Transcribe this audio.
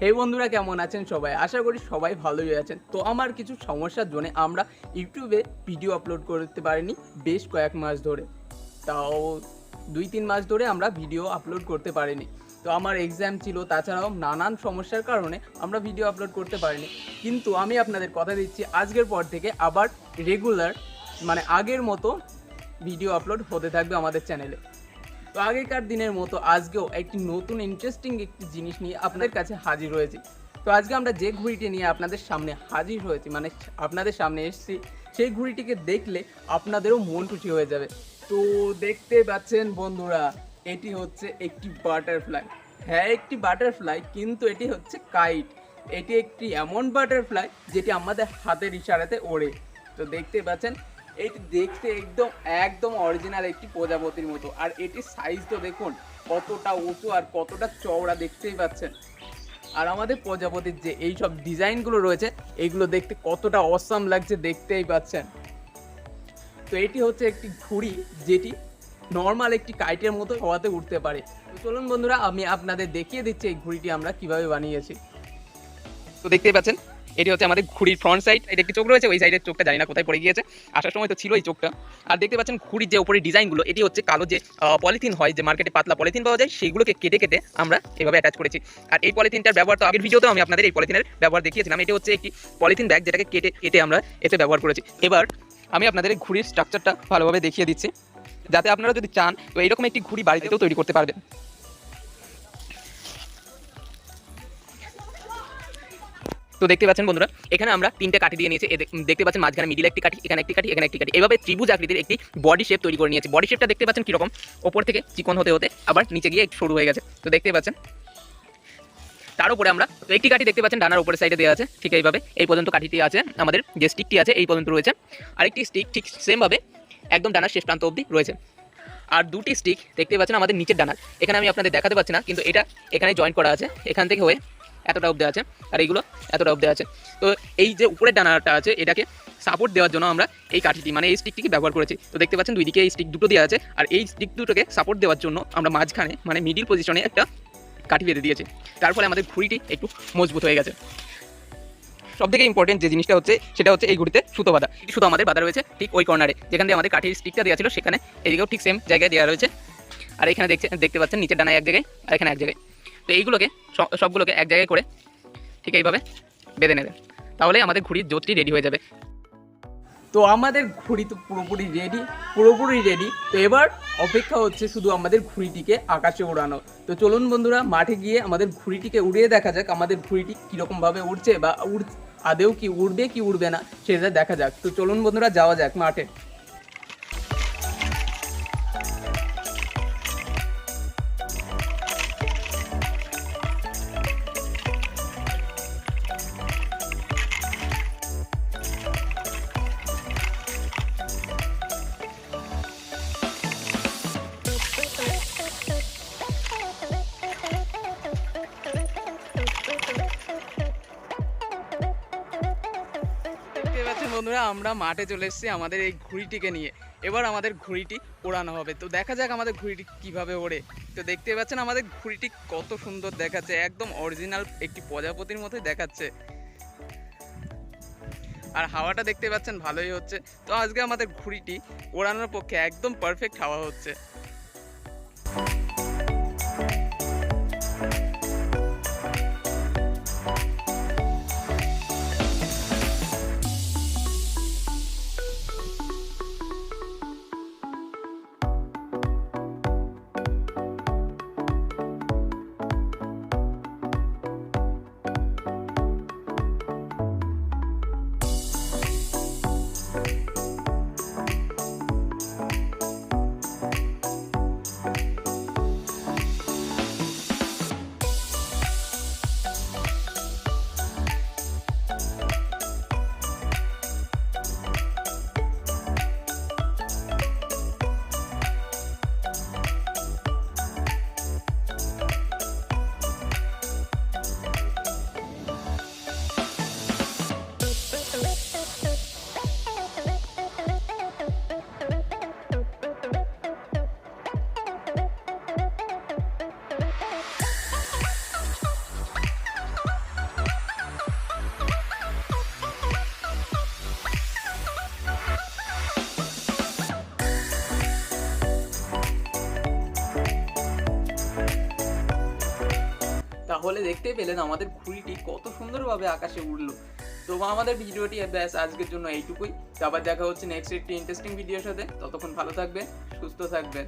হে বন্ধুরা, কেমন আছেন সবাই? আশা করি সবাই ভালোই আছেন। তো আমার কিছু সমস্যার জন্য আমরা ইউটিউবে ভিডিও আপলোড করতে পারিনি বেশ কয়েক মাস ধরে। তাও 2-3 মাস ধরে আমরা ভিডিও আপলোড করতে পারিনি। তো আমার এক্সাম ছিল, তাছাড়াও নানান সমস্যার কারণে আমরা ভিডিও আপলোড করতে পারিনি। কিন্তু আমি আপনাদের কথা দিচ্ছি, আজকের পর থেকে আবার রেগুলার আগের মতো ভিডিও আপলোড হতে থাকবে আমাদের চ্যানেলে। তো আগেকার দিনের মতো আজকেও একটি নতুন ইন্টারেস্টিং একটি জিনিস নিয়ে আপনাদের কাছে হাজির হয়েছি। তো আজকে আমরা যে ঘুড়িটি নিয়ে আপনাদের সামনে হাজির হয়েছি, আপনাদের সামনে এসেছি, সেই ঘুড়িটিকে দেখলে আপনাদেরও মন খুশি হয়ে যাবে। তো দেখতে পাচ্ছেন বন্ধুরা, এটি হচ্ছে একটি বাটারফ্লাই। হ্যাঁ, একটি বাটারফ্লাই, কিন্তু এটি হচ্ছে কাইট। এটি একটি এমন বাটারফ্লাই যেটি আমাদের হাতের ইশারাতে ওড়ে। তো দেখতে পাচ্ছেন, এটি দেখতে একদম অরিজিনাল একটি প্রজাপতির মতো। আর এটির সাইজ তো দেখুন কতটা উঁচু আর কতটা চওড়া, দেখতেই পাচ্ছেন। আর আমাদের প্রজাপতির যে এই সব ডিজাইনগুলো রয়েছে, এইগুলো দেখতে কতটা অসাম লাগছে, দেখতেই পাচ্ছেন। তো এটি হচ্ছে একটি ঘুড়ি যেটি নর্মাল একটি কাইটের মতো হওয়াতে উঠতে পারে। তো চলুন বন্ধুরা, আমি আপনাদের দেখিয়ে দিচ্ছি এই ঘুড়িটি আমরা কিভাবে বানিয়েছি। তো দেখতেই পাচ্ছেন, এটি হচ্ছে আমাদের ঘুড়ির ফ্রন্ট সাইড। এটা একটি চোখ রয়েছে, ওই সাইডের চোখটা জানি না কোথায় পড়ে গিয়েছে, আসার সময় তো ছিল এই চোখটা। আর দেখতে পাচ্ছেন ঘুড়ির যে উপরে ডিজাইনগুলো, এটি হচ্ছে কালো যে পলিথিন হয়, যে মার্কেটে পাতলা পলিথিন পাওয়া যায়, সেইগুলোকে কেটে কেটে আমরা এভাবে অ্যাটাচ করেছি। আর এই পলিথিনটার ব্যবহার তো আগের ভিডিওতেও আমি আপনাদের এই পলিথিনের ব্যবহার দেখিয়েছিলাম। এটি হচ্ছে একটি পলিথিন ব্যাগ, যেটাকে কেটে কেটে আমরা এতে ব্যবহার করেছি। এবার আমি আপনাদের এই ঘুড়ির স্ট্রাকচারটা ভালোভাবে দেখিয়ে দিচ্ছি, যাতে আপনারা যদি চান তো এইরকম একটি ঘুড়ি বাড়িতেও তৈরি করতে পারবেন। তো দেখতে পাচ্ছেন বন্ধুরা, এখানে আমরা 3টে কাঠি দিয়ে নিয়েছি। দেখতে পাচ্ছেন মাঝখানে মিডিল একটি কাঠি, এখানে একটি কাঠি, এখানে একটি কাঠি, এভাবে ত্রিভুজ আকৃতির একটি বডি শেপ তৈরি করে নিয়েছি। বডি শেপটা দেখতে পাচ্ছেন কিরকম, ওপর থেকে চিকন হতে হতে আবার নিচে গিয়ে একটু সরু হয়ে গেছে। তো দেখতে পাচ্ছেন, তার উপরে আমরা তো একটি কাঠি দেখতে পাচ্ছেন ডানার উপরের সাইডে দেওয়া আছে, ঠিক এইভাবে এই পর্যন্ত কাঠিটি আছে। আমাদের যে স্টিকটি আছে এই পর্যন্ত রয়েছে, আরেকটি স্টিক ঠিক সেমভাবে একদম ডানার শেষ প্রান্ত অবধি রয়েছে। আর দুটি স্টিক দেখতে পাচ্ছেন আমাদের নিচের ডানার, এখানে আমি আপনাদের দেখাতে পাচ্ছি না, কিন্তু এটা এখানে জয়েন করা আছে, এখান থেকে হয়ে এতটা অবধি আছে, আর এইগুলো এতটা অবধি আছে। তো এই যে উপরের ডানাটা আছে, এটাকে সাপোর্ট দেওয়ার জন্য আমরা এই কাঠিটি এই স্টিকটিকে ব্যবহার করেছি। তো দেখতে পাচ্ছেন দুই দিকে এই স্টিক দুটো দেওয়া আছে, আর এই স্টিক দুটোকে সাপোর্ট দেওয়ার জন্য আমরা মাঝখানে মিডিল পজিশনে একটা কাঠি বেঁধে দিয়েছি। তার ফলে আমাদের ঘুড়িটি একটু মজবুত হয়ে গেছে। সবথেকে ইম্পর্টেন্ট যে জিনিসটা হচ্ছে, সেটা হচ্ছে এই ঘুড়িতে সুতো বাঁধা। সুতো আমাদের বাঁধা রয়েছে ঠিক ওই কর্নারে, যেখান থেকে আমাদের কাঠির স্টিকটা দেওয়া ছিল, সেখানে এদিকেও ঠিক সেম জায়গায় দেওয়া রয়েছে। আর এখানে দেখতে পাচ্ছেন নিচের ডানায় এক জায়গায়, আর এখানে এক জায়গায়। তো এইগুলোকে সবগুলোকে এক জায়গায় করে ঠিক এইভাবে বেঁধে নেবেন, তাহলে আমাদের ঘুড়ির জোতটি রেডি হয়ে যাবে। তো আমাদের ঘুড়ি তো পুরোপুরি রেডি। তো এবার অপেক্ষা হচ্ছে শুধু আমাদের ঘুড়িটিকে আকাশে ওড়ানো। তো চলুন বন্ধুরা, মাঠে গিয়ে আমাদের ঘুড়িটিকে উড়িয়ে দেখা যাক আমাদের ঘুড়িটি কীরকমভাবে উড়ছে, বা আদেও কি উড়বে কি উড়বে না সেটা দেখা যাক। তো চলুন বন্ধুরা, যাওয়া যাক মাঠে। বন্ধুরা, আমরা মাঠে চলে এসেছি আমাদের এই ঘুড়িটিকে নিয়ে। এবার আমাদের ঘুড়িটি ওড়ানো হবে। তো দেখা যাক আমাদের ঘুড়িটি কিভাবে ওড়ে। তো দেখতে পাচ্ছেন আমাদের ঘুড়িটি কত সুন্দর দেখাচ্ছে, একদম অরিজিনাল একটি প্রজাপতির মতোই দেখাচ্ছে। আর হাওয়াটা দেখতে পাচ্ছেন ভালোই হচ্ছে। তো আজকে আমাদের ঘুড়িটি ওড়ানোর পক্ষে একদম পারফেক্ট হাওয়া হচ্ছে। তাহলে দেখতেই পেলেন আমাদের ঘুড়িটি কত সুন্দরভাবে আকাশে উড়লো। তো আমাদের ভিডিওটি ব্যাস আজকের জন্য এইটুকুই। তো আবার দেখা হচ্ছে নেক্সট একটি ইন্টারেস্টিং ভিডিওর সাথে। ততক্ষণ ভালো থাকবেন, সুস্থ থাকবেন।